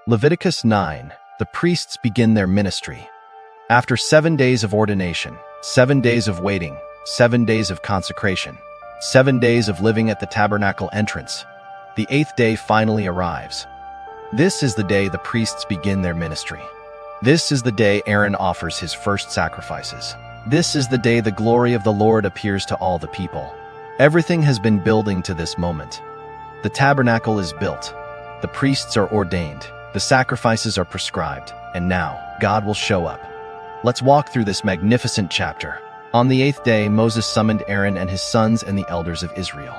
Leviticus 9. The priests begin their ministry. After 7 days of ordination, 7 days of waiting, 7 days of consecration, 7 days of living at the tabernacle entrance, the 8th day finally arrives. This is the day the priests begin their ministry. This is the day Aaron offers his first sacrifices. This is the day the glory of the Lord appears to all the people. Everything has been building to this moment. The tabernacle is built. The priests are ordained. The sacrifices are prescribed. And now, God will show up. Let's walk through this magnificent chapter. On the 8th day, Moses summoned Aaron and his sons and the elders of Israel.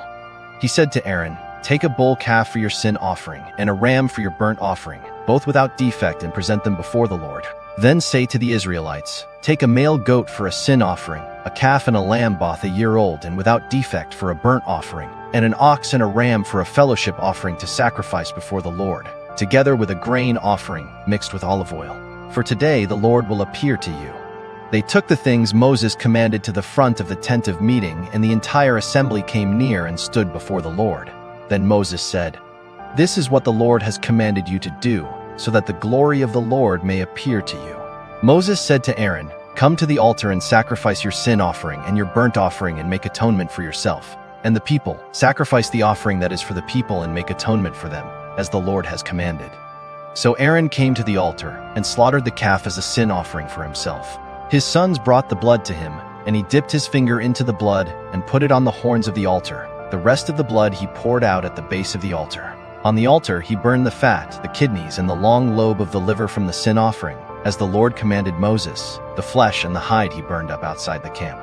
He said to Aaron, "Take a bull calf for your sin offering and a ram for your burnt offering, both without defect, and present them before the Lord. Then say to the Israelites, take a male goat for a sin offering, a calf and a lamb both a year old and without defect for a burnt offering, and an ox and a ram for a fellowship offering to sacrifice before the Lord, together with a grain offering mixed with olive oil. For today the Lord will appear to you." They took the things Moses commanded to the front of the tent of meeting, and the entire assembly came near and stood before the Lord. Then Moses said, "This is what the Lord has commanded you to do, so that the glory of the Lord may appear to you." Moses said to Aaron, "Come to the altar and sacrifice your sin offering and your burnt offering and make atonement for yourself. And the people, sacrifice the offering that is for the people and make atonement for them, as the Lord has commanded." So Aaron came to the altar and slaughtered the calf as a sin offering for himself. His sons brought the blood to him, and he dipped his finger into the blood and put it on the horns of the altar. The rest of the blood he poured out at the base of the altar. On the altar he burned the fat, the kidneys, and the long lobe of the liver from the sin offering, as the Lord commanded Moses. The flesh and the hide he burned up outside the camp.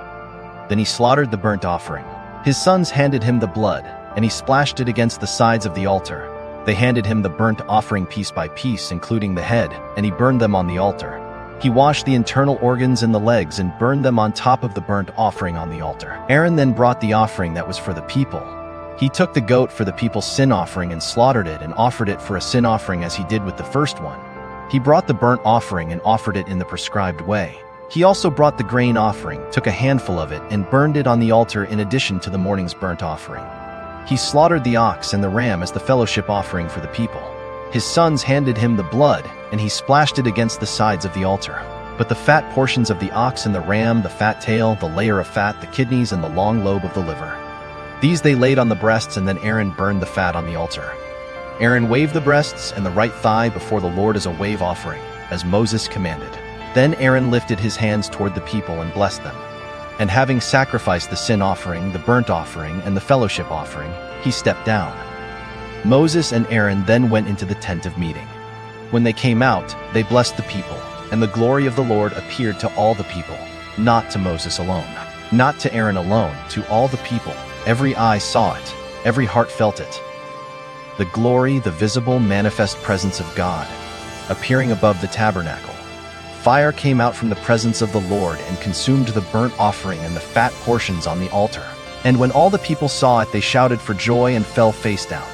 Then he slaughtered the burnt offering. His sons handed him the blood, and he splashed it against the sides of the altar. They handed him the burnt offering piece by piece, including the head, and he burned them on the altar. He washed the internal organs and the legs and burned them on top of the burnt offering on the altar. Aaron then brought the offering that was for the people. He took the goat for the people's sin offering and slaughtered it and offered it for a sin offering as he did with the first one. He brought the burnt offering and offered it in the prescribed way. He also brought the grain offering, took a handful of it, and burned it on the altar in addition to the morning's burnt offering. He slaughtered the ox and the ram as the fellowship offering for the people. His sons handed him the blood, and he splashed it against the sides of the altar. But the fat portions of the ox and the ram, the fat tail, the layer of fat, the kidneys, and the long lobe of the liver, these they laid on the breasts, and then Aaron burned the fat on the altar. Aaron waved the breasts and the right thigh before the Lord as a wave offering, as Moses commanded. Then Aaron lifted his hands toward the people and blessed them. And having sacrificed the sin offering, the burnt offering, and the fellowship offering, he stepped down. Moses and Aaron then went into the tent of meeting. When they came out, they blessed the people, and the glory of the Lord appeared to all the people, not to Moses alone, not to Aaron alone, to all the people. Every eye saw it, every heart felt it. The glory, the visible, manifest presence of God, appearing above the tabernacle. Fire came out from the presence of the Lord and consumed the burnt offering and the fat portions on the altar. And when all the people saw it, they shouted for joy and fell face down.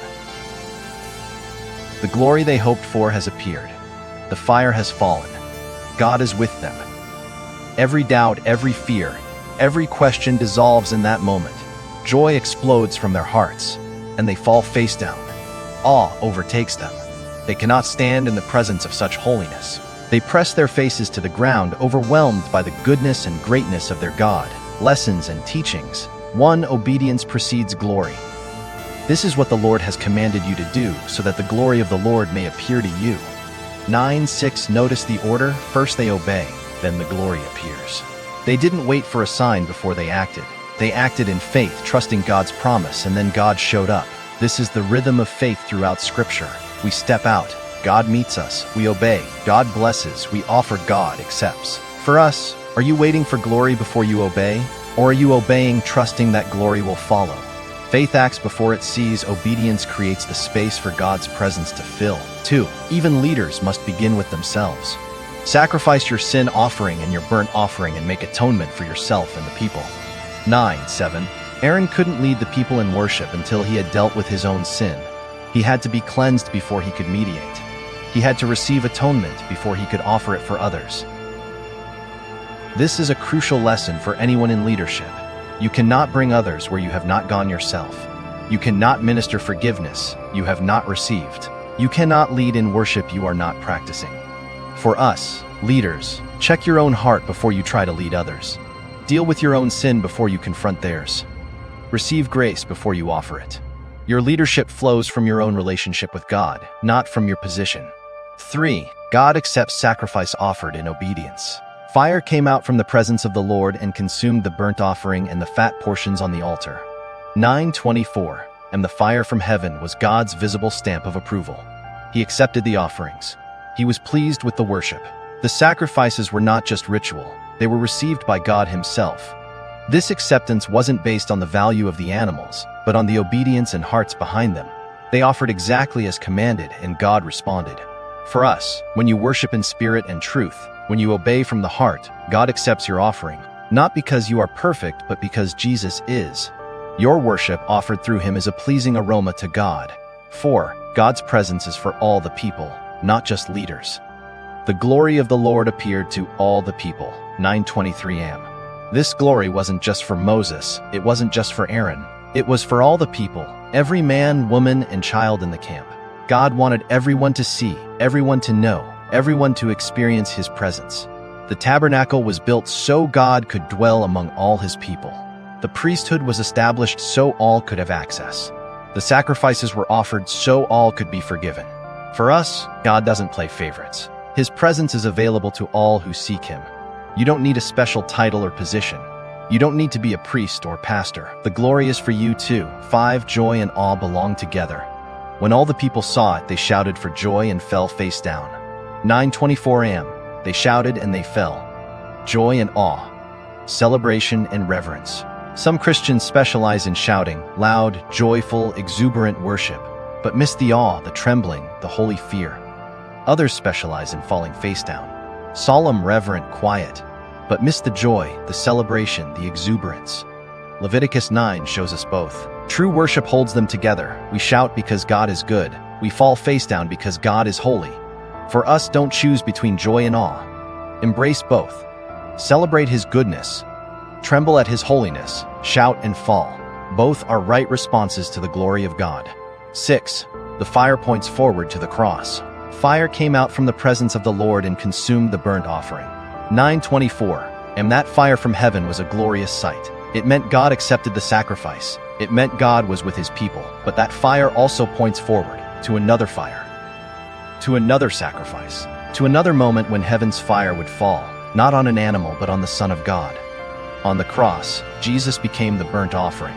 The glory they hoped for has appeared. The fire has fallen. God is with them. Every doubt, every fear, every question dissolves in that moment. Joy explodes from their hearts, and they fall face down. Awe overtakes them. They cannot stand in the presence of such holiness. They press their faces to the ground, overwhelmed by the goodness and greatness of their God. Lessons and teachings. 1. Obedience precedes glory. This is what the Lord has commanded you to do, so that the glory of the Lord may appear to you. 9:6. Notice the order. First they obey, then the glory appears. They didn't wait for a sign before they acted. They acted in faith, trusting God's promise, and then God showed up. This is the rhythm of faith throughout Scripture. We step out. God meets us. We obey. God blesses. We offer. God accepts. For us, are you waiting for glory before you obey? Or are you obeying, trusting that glory will follow? Faith acts before it sees. Obedience creates the space for God's presence to fill. 2. Even leaders must begin with themselves. Sacrifice your sin offering and your burnt offering and make atonement for yourself and the people. 9:7. Aaron couldn't lead the people in worship until he had dealt with his own sin. He had to be cleansed before he could mediate. He had to receive atonement before he could offer it for others. This is a crucial lesson for anyone in leadership. You cannot bring others where you have not gone yourself. You cannot minister forgiveness you have not received. You cannot lead in worship you are not practicing. For us, leaders, check your own heart before you try to lead others. Deal with your own sin before you confront theirs. Receive grace before you offer it. Your leadership flows from your own relationship with God, not from your position. 3. God accepts sacrifice offered in obedience. Fire came out from the presence of the Lord and consumed the burnt offering and the fat portions on the altar. 9:24. And the fire from heaven was God's visible stamp of approval. He accepted the offerings. He was pleased with the worship. The sacrifices were not just ritual, they were received by God Himself. This acceptance wasn't based on the value of the animals, but on the obedience and hearts behind them. They offered exactly as commanded, and God responded. For us, when you worship in spirit and truth, when you obey from the heart, God accepts your offering, not because you are perfect, but because Jesus is. Your worship offered through Him is a pleasing aroma to God. 4. God's presence is for all the people, not just leaders. The glory of the Lord appeared to all the people. 9:23 am. This glory wasn't just for Moses, it wasn't just for Aaron. It was for all the people, every man, woman, and child in the camp. God wanted everyone to see, everyone to know, everyone to experience His presence. The tabernacle was built so God could dwell among all His people. The priesthood was established so all could have access. The sacrifices were offered so all could be forgiven. For us, God doesn't play favorites. His presence is available to all who seek Him. You don't need a special title or position. You don't need to be a priest or pastor. The glory is for you too. 5. Joy and awe belong together. When all the people saw it, they shouted for joy and fell face down. 9:24 am. They shouted and they fell. Joy and awe. Celebration and reverence. Some Christians specialize in shouting, loud, joyful, exuberant worship, but miss the awe, the trembling, the holy fear. Others specialize in falling face down. Solemn, reverent, quiet, but miss the joy, the celebration, the exuberance. Leviticus 9 shows us both. True worship holds them together. We shout because God is good. We fall face down because God is holy. For us, don't choose between joy and awe. Embrace both. Celebrate His goodness. Tremble at His holiness. Shout and fall. Both are right responses to the glory of God. 6. The fire points forward to the cross. Fire came out from the presence of the Lord and consumed the burnt offering. 9:24. And that fire from heaven was a glorious sight. It meant God accepted the sacrifice. It meant God was with His people. But that fire also points forward to another fire, to another sacrifice, to another moment when heaven's fire would fall, not on an animal but on the Son of God. On the cross, Jesus became the burnt offering.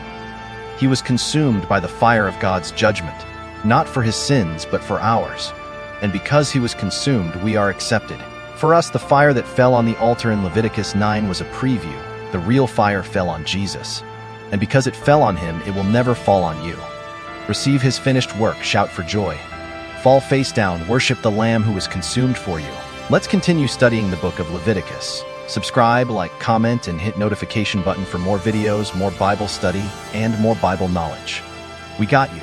He was consumed by the fire of God's judgment, not for His sins but for ours. And because He was consumed, we are accepted. For us, the fire that fell on the altar in Leviticus 9 was a preview. The real fire fell on Jesus. And because it fell on Him, it will never fall on you. Receive His finished work, shout for joy. Fall face down, worship the Lamb who was consumed for you. Let's continue studying the book of Leviticus. Subscribe, like, comment, and hit notification button for more videos, more Bible study, and more Bible knowledge. We got you.